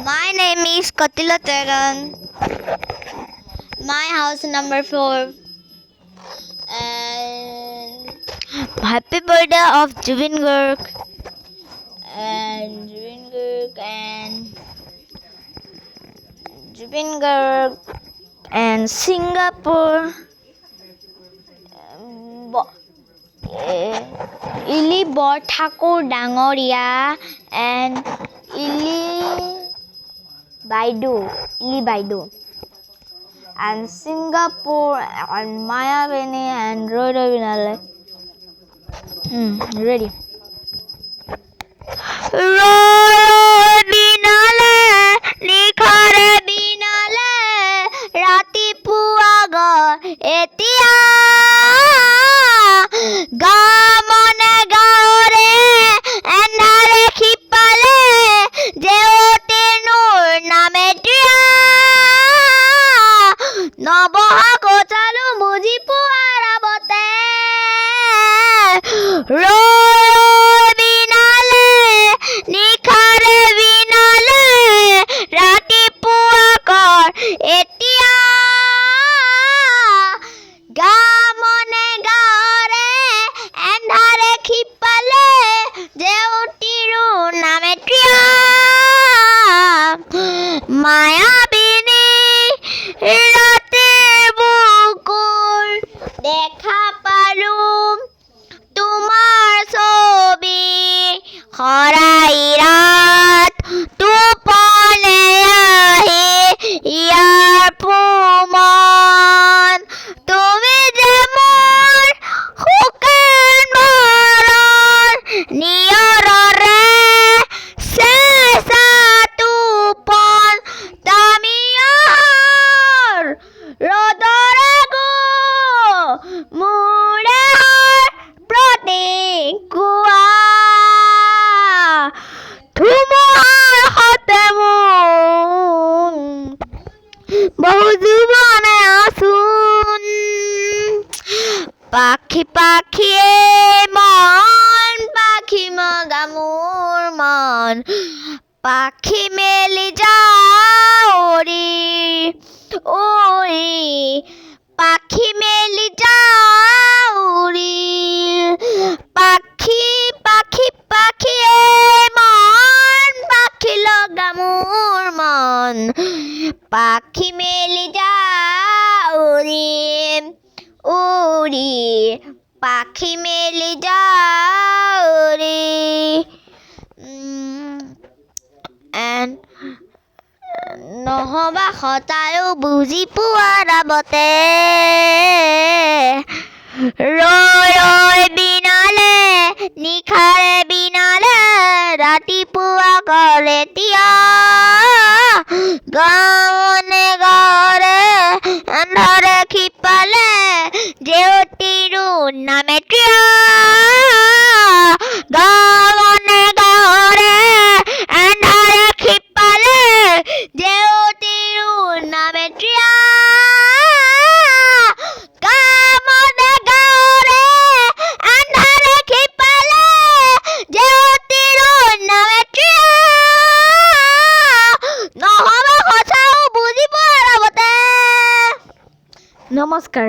My name is Katila Teran. My house number 4. And happy birthday of Jubin Garg. And Jubin Garg and Singapore. Ili Borthakur Dangoria and Ili Baidu and Singapore and Maya Bene and Roda Vinale. Ready? Roda Vinale, Nikhare Vinale, Rati Puaga, Etia. Gamone gaore andare khipale jeote nur name tia noboha gochalu muji puara bote binale nikhare binale rati pua kor etia gamone gaore andare khipale jeotiru name tia maya bini rate bukul dekha palum tumar sobi khorai rat tupone ahe yar puman tumi je mor hukan morar niyorore sesa tupon tamiyar rodore go murehar protikua thumar hate mon বহু জীবনে আসুন পাখি পাখিয়ে মন পাখি মগামুর মন পাখি মেলি যাওরি ওরি পাখি মেলি যাওরি পাখি পাখি পাখিয়ে মন পাখি লগামুর মন পাখি মেলি যাওরি উড়ি পাখি মেলি যাওরি and নহবা সতায়ো বুজি পোৱাৰ আগতে ৰৈ বিনালে নিশাৰে বিনালে ৰাতিপুৱা কৰে তিয়া গাঁৱনে গাঁৱৰে আন্ধাৰে খিপালে জেউতিৰো নামে তিয়া গাঁৱনে গাঁৱৰে আন্ধাৰে খিপালে জেউতিৰো নামে তিয়া গাঁৱনে গাঁৱৰে আন্ধাৰে খিপালে জেউতিৰো নামে তিয়া নহ'ব সঁচাও বুজি পোৱাৰ আগতে। নমস্কাৰ।